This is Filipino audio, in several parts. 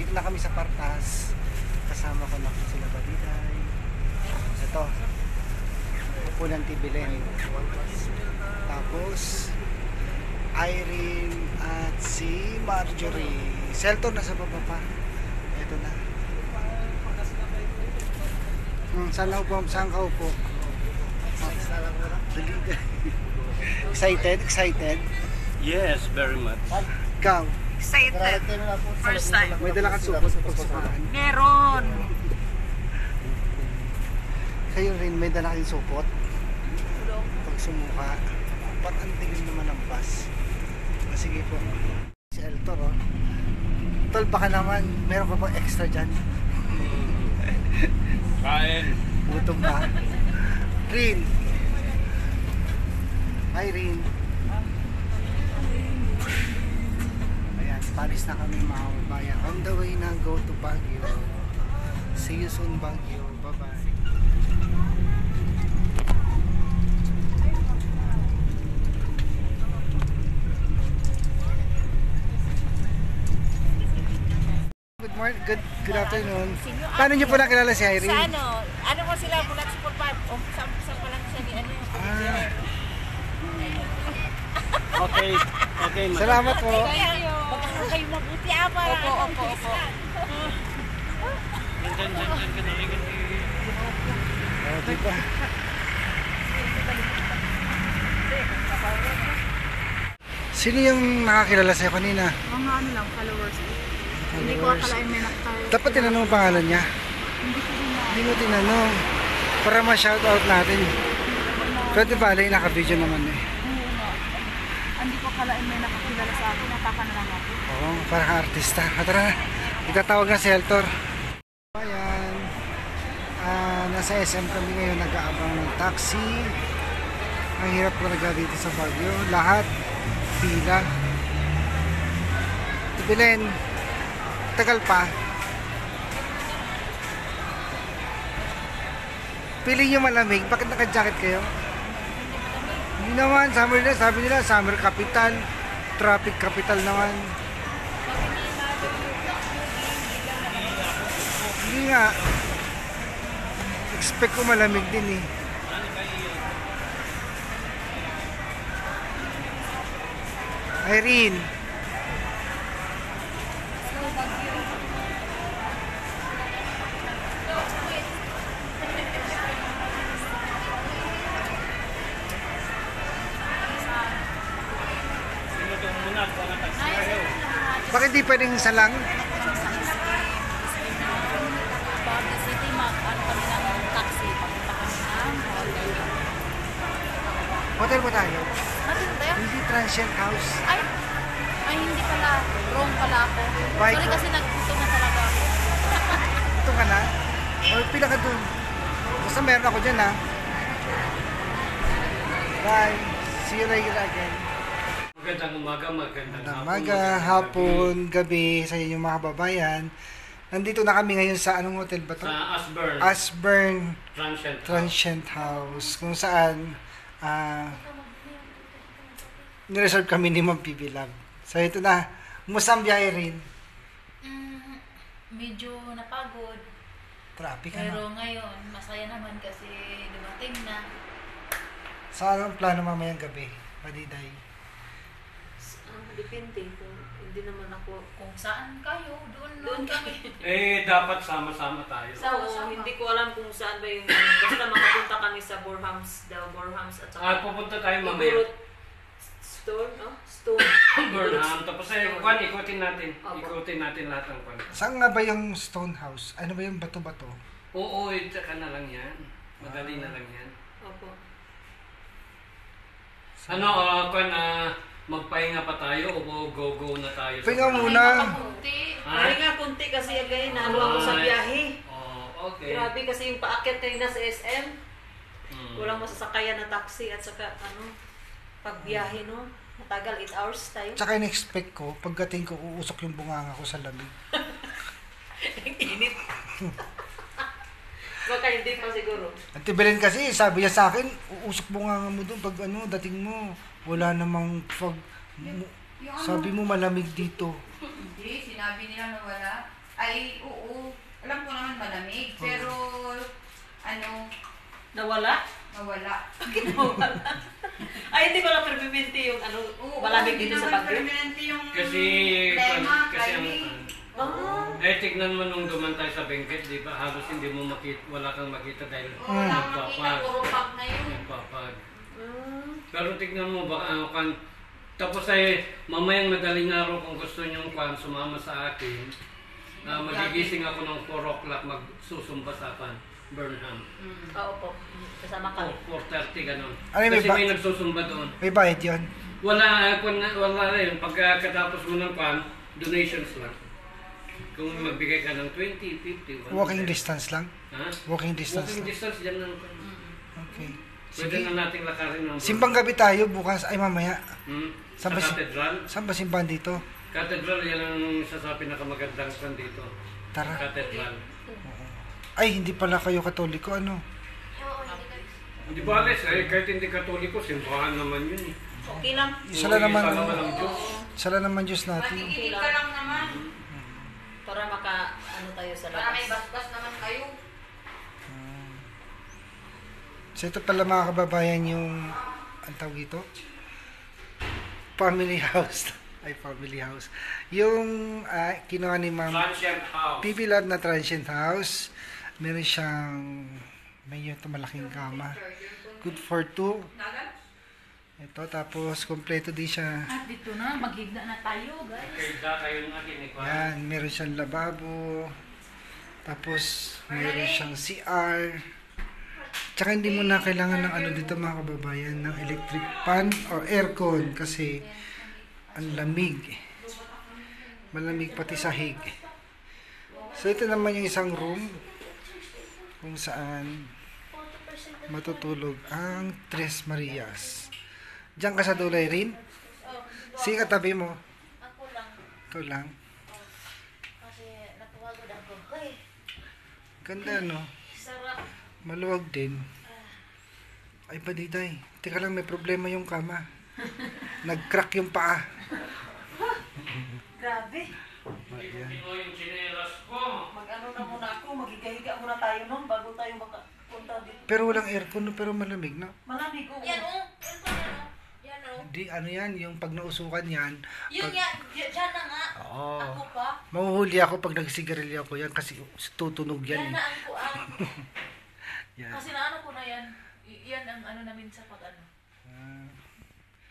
Dito na kami sa Partas. Kasama ko na sila Badiday. Ito. Pupunan Tibilen. Tapos Irene at si Marjorie. Selton na sa baba pa. Ito na. Saan ka upo? Excited? Excited? Yes, very much. Ikaw? Excited. First time. May dala kang supot sa pagsukaan. Meron. Kayo rin, may dala kang supot? Pag sumuka. Ba't ang tingin naman ang bus? Sige po. Si Eltor, oh. Tol, baka naman, meron ka pang extra dyan. Kain. Gutom ba? Rin. Hi, Rin. Ayan, palis na kami mga kabayan. On the way na go to Baguio. See you soon, Baguio. Bye-bye. Good morning, good afternoon. Paano niyo po nakilala si Irene? Sa ano ko sila mula sa Super 5. Sa pa lang siya ni ano yung Okay, okay. Salamat po. Magkakaroon kayo mabuti para. Opo. Diba? Sino yung nakakilala sa'yo kanina? Mga ano lang, followers. Hindi ko akalain may nakatayo. Dapat tinanong ang pangalan niya. Hindi mo tinanong. Para ma-shoutout natin. Pero di bali, naka-video naman eh. Oo nga. Hindi ko akalain may nakakilala sa akin. Nataka na lang ako. Oo, parang artista. Tara na. Itatawag na si Eltor. Ayan. Nasa SM kami ngayon, nag-aabang ng taxi. Ang hirap talaga dito sa Baguio. Lahat pila. Tibilen. Tagal pa. Pili nyo malamig. Bakit naka-jacket kayo? Hindi naman. Summer na. Sabi nila, summer capital. Traffic capital naman. Hindi nga. Expect ko malamig din eh. Irene. Bakit di pwedeng isa lang? Baguio City, ano kami ng taxi. Papunta kami ng hotel. Hotel ba tayo? Ano tayo? Hindi transient house. Ay, hindi pala. Wrong pala ako. Bye, Sorry ko. kasi nagputo na talaga ako. Ito ka na? O pila ka dun? Basta meron ako dyan ha. Bye. See you later again. Magandang umaga, magandang Umaga, hapon, gabi sa inyong mga kababayan. Nandito na kami ngayon sa anong hotel ba to? Sa Ashburn. Ashburn Transient. Transient House. Kung saan nireserve kami ni Ma'am Pibi Love. So ito na. Kumusta ang biyahe rin? Medyo napagod. Traffic Pero ano? ngayon, masaya naman kasi dumating na. Sa anong plano mamayang gabi? Badiday. Depende kung hindi naman ako. Kung saan kayo, doon kami. Eh, dapat sama-sama tayo. So, hindi ko alam kung saan ba yung basta makapunta kami sa Borhams daw, Borhams at saka Pupunta tayo mamaya. Igorot Stone, no? Stone. Burnham. Tapos ikutin natin. Opo. Ikutin natin lahat ng pan. Saan nga ba yung stone house? Ano ba yung bato-bato? Oo, tsaka na lang yan. Madali na lang yan. Opo. Magpahinga pa tayo o go-go na tayo? Pahinga muna. Ay nga kunti kasi again, naano ako sa biyahe. Oh, okay. Grabe kasi yung paakyat kanina sa SM. Walang masasakayan na taxi at saka pagbiyahe no. Matagal 8 hours tayo. Tsaka in-expect ko, pagdating ko, uusok yung bunganga ko sa lamig. Init. Baka hindi pa siguro. At Tibilen kasi, sabi niya sa akin, uusok bunganga mo doon pag dating mo. Wala namang sabi mo malamig dito. Hindi, sinabi nila na wala. Ay, oo. Alam ko naman malamig. Pero, ano, Nawala? mawala. Bakit nawala? Ay, hindi pala permanente yung ano, Oo, malamig dito sa Baguio. permanente yung Kasi, problema, kasi ang, climate. tignan mo nung duman tayo sa Benguet, di ba? Halos hindi mo makita, wala kang makita dahil Oo, wala kang makita, puro pag na yun. nagpapag. Pero tignan mo ba, tapos ay mamayang madaling araw kung gusto nyo sumama sa akin, magigising ako ng 4 o'clock, magsusumba sa Burnham. Oo po. Kasama ka. 4:30 ganun. Ano yung Kasi may may nagsusumba doon. May bayad yun. Wala rin. Pagkatapos mo ng donations lang. Kung magbigay ka ng 20, 50, 100. Walking distance lang? Ha? Walking distance Walking lang. distance, dyan lang. Okay. Pwede Sige. na nating lakarin ng Simbang gabi tayo bukas, ay mamaya. Sa Saan ba si- Cathedral. Saan ba simbahan dito? Cathedral, yan ang isa sa pinakamagandang kan dito. Tara. Cathedral. Ay, hindi pala kayo katoliko, ano? Hindi ba, Alex? Kahit hindi katoliko, simbahan naman yun. Okay lang. Isa lang naman, Isa naman ang Diyos. isa lang naman Diyos natin. Makikinig ka lang naman. Para ano tayo sa Para may labas. basbas naman kayo. So ito pala mga kababayan yung, ang tawag ito? Family house. Ay, family house. Yung kinuha ni Ma'am Transient house. PB Lab na transient house. Meron siyang, may ito malaking kama. Good for 2. Ito, tapos kompleto din siya. At dito na, maghigda na tayo, guys. Kaya kayo nga kinikwa. Yan, meron siyang lababo. Tapos, meron siyang CR. Tsaka hindi mo na kailangan ng ano dito mga kababayan, ng electric fan or aircon kasi ang lamig. Malamig pati sahig. So ito naman yung isang room kung saan matutulog ang Tres Marias. Diyan ka sa dulay rin? Sige katabi mo. Ako lang. Ito lang. Kasi napagod ako. Hoy, Ganda no? sarap. Maluwag din. Ay padiday. Teka lang may problema yung kama. Nag-crack yung paa. Grabe. Ayan. Ito yung chinelas ko. Mag-ano na muna ako, magigahiga muna tayo nun bago tayo makapunta dito. Pero walang aircon no, pero malamig no? Malamig ko. Yan oh. Yan oh. Di ano yan, yung pag nausukan yan. Yun yan. Diyan na nga. Oo. Ako pa. Mahuhuli ako pag nagsigarilyo ako yan kasi tutunog yan Yan eh. na ang kuan. Yan. Kasi naano ko na yan. Yan ang ano namin sa pag ano. Ah,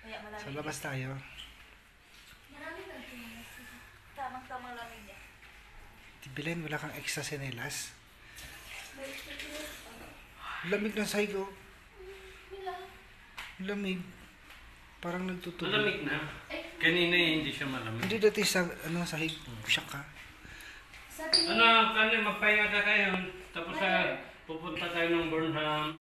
Kaya malamig. sa labas tayo. Tamang-tamang lamig niya. Tibilin, wala kang extra senelas. Lamig ng sahig oh. Lamig. Parang nagtutunog. Malamig na. Kanina hindi siya malamig. Hindi dati sa ano sahig, siya ka. Magpahinga ka kayo. Tapos pupunta tayo ng Burnham.